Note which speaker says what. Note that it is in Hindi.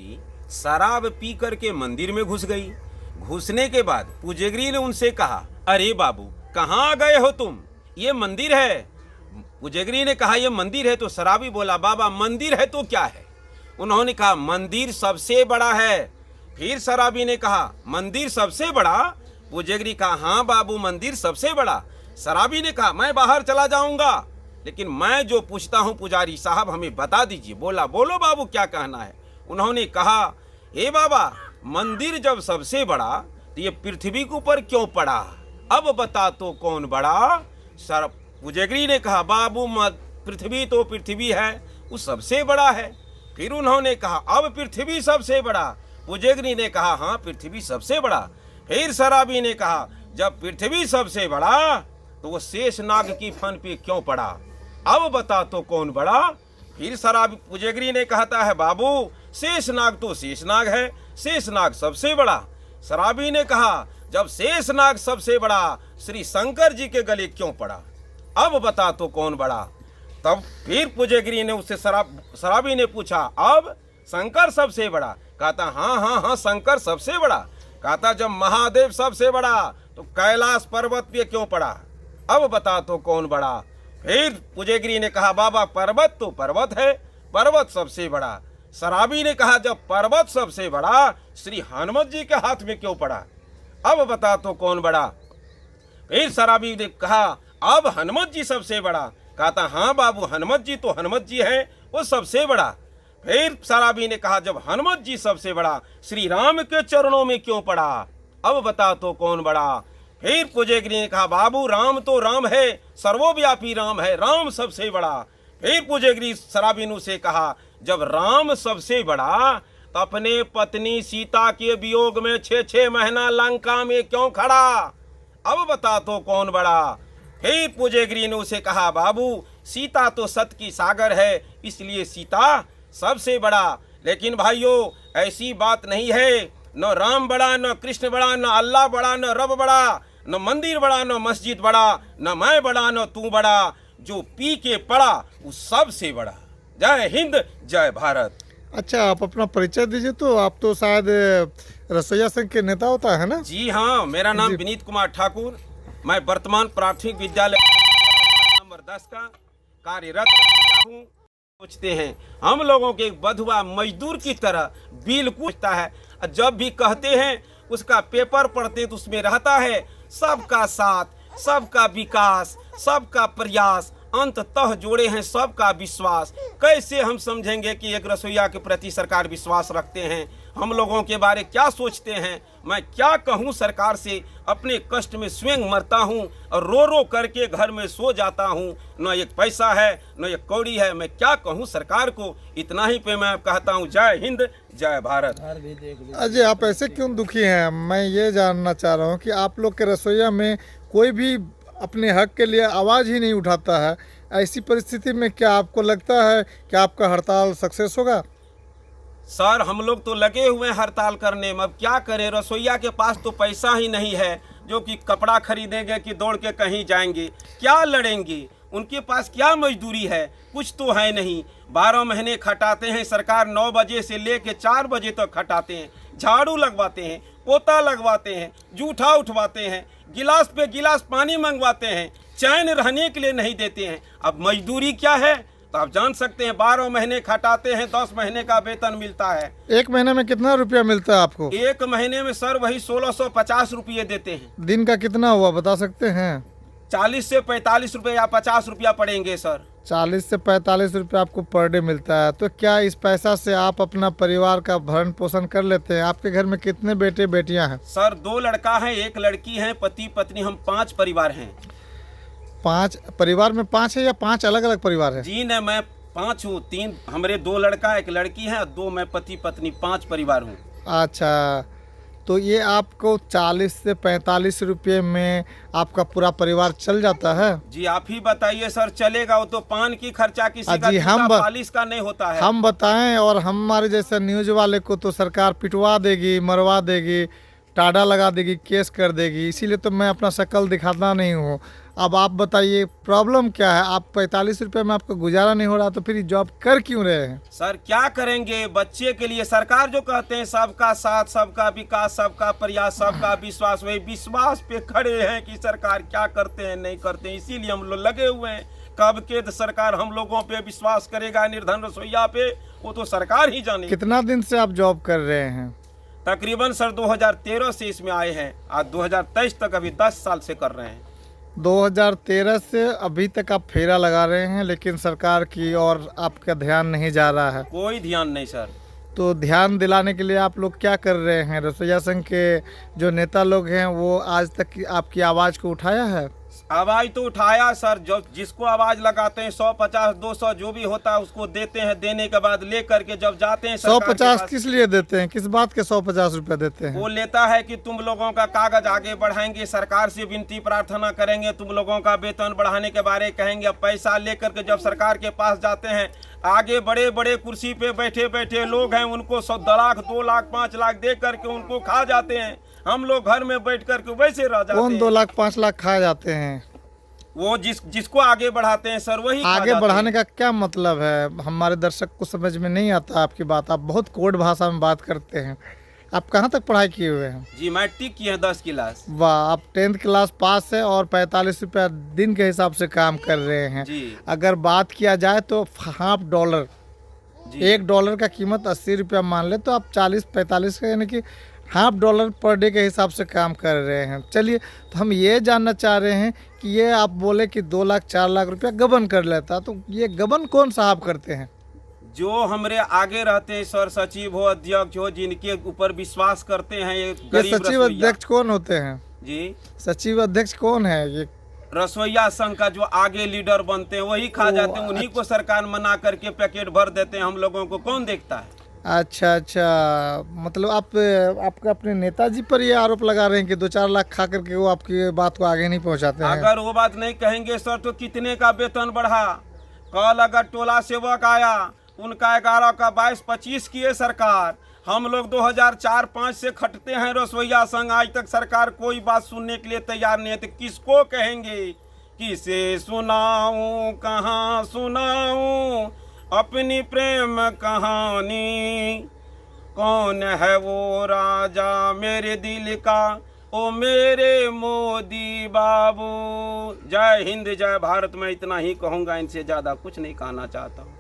Speaker 1: पूजेगिरी शराब पी करके मंदिर में घुस गई। घुसने के बाद पूजेगिरी ने उनसे कहा, अरे बाबू कहाँ गए हो तुम, ये मंदिर है। पूजेगिरी ने कहा, ये मंदिर है। तो शराबी बोला, बाबा मंदिर है तो क्या है। उन्होंने कहा, मंदिर सबसे बड़ा है। फिर शराबी ने कहा, मंदिर सबसे बड़ा। पूजेगिरी कहा, हाँ बाबू मंदिर सबसे बड़ा। शराबी ने कहा, मैं बाहर चला जाऊंगा, लेकिन मैं जो पूछता हूँ पुजारी साहब हमें बता दीजिए। बोला, बोलो बाबू क्या कहना है। उन्होंने कहा, हे बाबा मंदिर जब सबसे बड़ा तो ये पृथ्वी के ऊपर क्यों पड़ा, अब बता तो कौन बड़ा। पूजेगिरी ने कहा, बाबू पृथ्वी तो पृथ्वी है, वो सबसे बड़ा है। फिर उन्होंने कहा, अब पृथ्वी सबसे बड़ा। पूजेगिरी ने कहा, हाँ पृथ्वी सबसे बड़ा। फिर शराबी ने कहा, जब पृथ्वी सबसे बड़ा तो वो शेषनाग की फन पे क्यों पड़ा, अब बता तो कौन बड़ा। फिर शराबी पूजेगिरी ने कहता है, बाबू शेषनाग तो शेषनाग है, शेषनाग सबसे बड़ा। शराबी ने कहा, जब शेषनाग सबसे बड़ा श्री शंकर जी के गले क्यों पड़ा, अब बता तो कौन बड़ा। तब फिर पूजेगिरी ने उससे शराबी ने पूछा, अब शंकर सबसे बड़ा। कहता, हाँ हाँ हाँ शंकर सबसे बड़ा। कहता, जब महादेव सबसे बड़ा तो कैलाश पर्वत पे क्यों पड़ा, अब बता तो कौन बड़ा। फिर पूजेगिरी ने कहा, बाबा पर्वत तो पर्वत है, पर्वत सबसे बड़ा। शराबी ने कहा, जब पर्वत सबसे बड़ा श्री हनुमत जी के हाथ में क्यों पड़ा, अब बता तो कौन बड़ा। फिर शराबी ने कहा, अब हनुमत जी सबसे बड़ा। कहता, हाँ बाबू हनुमत जी तो हनुमत जी है, वो सबसे बड़ा। फिर शराबी ने कहा, जब हनुमत जी सबसे बड़ा श्री राम के चरणों में क्यों पड़ा, अब बता तो कौन बड़ा। फिर पूजेगिरी ने कहा, बाबू राम तो राम है, सर्वव्यापी राम है, राम सबसे बड़ा। फिर पूजेगिरी शराबी से कहा, जब राम सबसे बड़ा तो अपने पत्नी सीता के वियोग में 6 महीना लंका में क्यों खड़ा, अब बता तो कौन बड़ा। फिर पूजेगिरी ने उसे कहा, बाबू सीता तो सत की सागर है, इसलिए सीता सबसे बड़ा। लेकिन भाइयों ऐसी बात नहीं है, न राम बड़ा, न कृष्ण बड़ा, न अल्लाह बड़ा, न रब बड़ा, न मंदिर बड़ा, न मस्जिद बड़ा, न मैं बड़ा, न तू बड़ा। जो पी के पड़ा वो सबसे बड़ा। जय हिंद जय भारत।
Speaker 2: अच्छा, आप अपना परिचय दीजिए। तो आप तो शायद रसोईया संघ के नेता होता है ना?
Speaker 1: जी हाँ, मेरा नाम विनीत कुमार ठाकुर, मैं वर्तमान प्राथमिक विद्यालय नंबर 10 का कार्यरत हूँ। सोचते हैं हम लोगों के बधुआ मजदूर की तरह बिल्कुल पूछता है, जब भी कहते हैं उसका पेपर पढ़ते तो उसमें रहता है सबका साथ, सबका विकास, सबका प्रयास, अंततः जोड़े हैं सबका विश्वास। कैसे हम समझेंगे कि एक रसोईया के प्रति सरकार विश्वास रखते हैं, हम लोगों के बारे क्या सोचते हैं। मैं क्या कहूं सरकार से, अपने कष्ट में स्वयं मरता हूं और रो रो करके घर में सो जाता हूं। न एक पैसा है न एक कौड़ी है, मैं क्या कहूं सरकार को। इतना ही पे मैं कहता हूं, जय हिंद जय भारत।
Speaker 2: अजय, आप ऐसे क्यों दुखी हैं? मैं ये जानना चाह रहा हूँ कि आप लोग के रसोईया में कोई भी अपने हक के लिए आवाज़ ही नहीं उठाता है। ऐसी परिस्थिति में क्या आपको लगता है कि आपका हड़ताल सक्सेस होगा?
Speaker 1: सर हम लोग तो लगे हुए हैं हड़ताल करने में, अब क्या करें। रसोईया के पास तो पैसा ही नहीं है जो कि कपड़ा खरीदेंगे कि दौड़ के कहीं जाएंगे, क्या लड़ेंगे। उनके पास क्या मजदूरी है, कुछ तो है नहीं। 12 महीने खटाते हैं सरकार, 9 बजे से लेके 4 बजे तक खटाते हैं, झाड़ू लगवाते हैं, पोता लगवाते हैं, जूठा उठवाते हैं, गिलास पे गिलास पानी मंगवाते हैं, चैन रहने के लिए नहीं देते हैं। अब मजदूरी क्या है तो आप जान सकते हैं। 12 महीने खटाते हैं, 10 महीने का वेतन मिलता है।
Speaker 2: एक महीने में कितना रुपया मिलता है आपको?
Speaker 1: एक महीने में सर वही 1650 रुपये देते हैं।
Speaker 2: दिन का कितना हुआ बता सकते हैं?
Speaker 1: 40 से 45 रुपये या 50 रुपया पड़ेंगे सर।
Speaker 2: 40 से 45 रुपये आपको पर डे मिलता है। तो क्या इस पैसा से आप अपना परिवार का भरण पोषण कर लेते हैं? आपके घर में कितने बेटे बेटियां हैं?
Speaker 1: सर 2 लड़का है, 1 लड़की है, पति पत्नी, हम 5 परिवार हैं।
Speaker 2: 5 परिवार में 5 है या 5 अलग अलग परिवार है?
Speaker 1: जी नहीं, मैं 5 हूँ, 3 हमारे 2 लड़का 1 लड़की है, 2 मैं पति पत्नी, 5 परिवार हूँ।
Speaker 2: अच्छा, तो ये आपको 40 से 45 रुपये में आपका पूरा परिवार चल जाता है?
Speaker 1: जी आप ही बताइए सर, चलेगा? वो तो पान की खर्चा किसी का,
Speaker 2: जी हम
Speaker 1: पालिश का नहीं होता है।
Speaker 2: हम बताएं, और हमारे जैसे न्यूज वाले को तो सरकार पिटवा देगी, मरवा देगी, टाडा लगा देगी, केस कर देगी। इसीलिए तो मैं अपना शक्ल दिखाता नहीं हूँ। अब आप बताइए प्रॉब्लम क्या है? आप 45 रुपये में आपका गुजारा नहीं हो रहा तो फिर जॉब कर क्यों रहे हैं?
Speaker 1: सर क्या करेंगे बच्चे के लिए? सरकार जो कहते हैं सबका साथ, सबका विकास, सबका प्रयास, सबका विश्वास, वही विश्वास पे खड़े हैं कि सरकार क्या करते हैं नहीं करते हैं, इसीलिए हम लोग लगे हुए हैं। कब के सरकार हम लोगों पे विश्वास करेगा निर्धन रसोईया पे, वो तो सरकार ही जाने।
Speaker 2: कितना दिन से आप जॉब कर रहे हैं?
Speaker 1: तकरीबन सर 2013 से इसमें आए हैं, आज 2023 तक, अभी 10 साल से कर रहे हैं।
Speaker 2: 2013 से अभी तक आप फेरा लगा रहे हैं, लेकिन सरकार की ओर आपका ध्यान नहीं जा रहा है।
Speaker 1: कोई ध्यान नहीं सर।
Speaker 2: तो ध्यान दिलाने के लिए आप लोग क्या कर रहे हैं? रसोईया संघ के जो नेता लोग हैं वो आज तक आपकी आवाज़ को उठाया है?
Speaker 1: आवाज तो उठाया सर, जो जिसको आवाज लगाते हैं 150 200 जो भी होता है उसको देते हैं, देने के बाद ले करके जब जाते हैं
Speaker 2: 150 किस लिए देते हैं? किस बात के 150 रुपये देते हैं?
Speaker 1: वो लेता है कि तुम लोगों का कागज आगे बढ़ाएंगे, सरकार से विनती प्रार्थना करेंगे, तुम लोगों का वेतन बढ़ाने के बारे कहेंगे। अब पैसा लेकर के जब सरकार के पास जाते हैं, आगे बड़े बड़े कुर्सी पे बैठे बैठे लोग हैं, उनको 100 लाख 2 लाख 5 लाख दे करके उनको खा जाते हैं। हम लोग घर में बैठ करके वैसे रह जाते हैं।
Speaker 2: कौन 2 लाख 5 लाख खा जाते हैं?
Speaker 1: वो जिसको आगे बढ़ाते हैं सर, वही
Speaker 2: आगे बढ़ाने का क्या मतलब है? हमारे दर्शक को समझ में नहीं आता आपकी बात। आप बहुत कोड भाषा में बात करते हैं। आप कहाँ तक पढ़ाई किए हुए हैं?
Speaker 1: जी मैट्रिक किए हैं 10 क्लास।
Speaker 2: वाह, आप 10th क्लास पास है और 45 रुपया दिन के हिसाब से काम कर रहे हैं
Speaker 1: जी।
Speaker 2: अगर बात किया जाए तो $50,
Speaker 1: जी।
Speaker 2: $1 का कीमत 80 रुपया मान ले तो आप 40-45 का यानी कि $50 पर डे के हिसाब से काम कर रहे हैं। चलिए, तो हम ये जानना चाह रहे हैं कि ये आप बोले कि 2 लाख 4 लाख रुपया गबन कर लेता, तो ये गबन कौन साहब करते हैं?
Speaker 1: जो हमारे आगे रहते हैं सर, सचिव हो अध्यक्ष हो, जिनके ऊपर विश्वास करते हैं ये गरीब
Speaker 2: सचिव
Speaker 1: रसोइया।
Speaker 2: अध्यक्ष कौन होते हैं?
Speaker 1: जी,
Speaker 2: सचिव अध्यक्ष कौन है? ये
Speaker 1: रसोईया संघ का जो आगे लीडर बनते हैं वही खा जाते हैं, उन्हीं को सरकार मना करके पैकेट भर देते हैं। हम लोगों को कौन देखता है?
Speaker 2: अच्छा, मतलब आपका अपने नेताजी पर ये आरोप लगा रहे हैं कि 2-4 लाख खा करके वो आपकी बात को आगे नहीं पहुंचाते हैं?
Speaker 1: अगर वो बात नहीं कहेंगे सर तो कितने का वेतन बढ़ा? कल अगर टोला सेवक आया, उनका 11 का 22-25 किए सरकार। हम लोग 2004-5 से खटते हैं रसोईया संघ, आज तक सरकार कोई बात सुनने के लिए तैयार नहीं है। तो किसको कहेंगे, किसे सुनाऊं, कहाँ सुनाऊं अपनी प्रेम कहानी? कौन है वो राजा मेरे दिल का, ओ मेरे मोदी बाबू। जय हिंद जय भारत। मैं इतना ही कहूँगा, इनसे ज़्यादा कुछ नहीं कहना चाहता हूँ।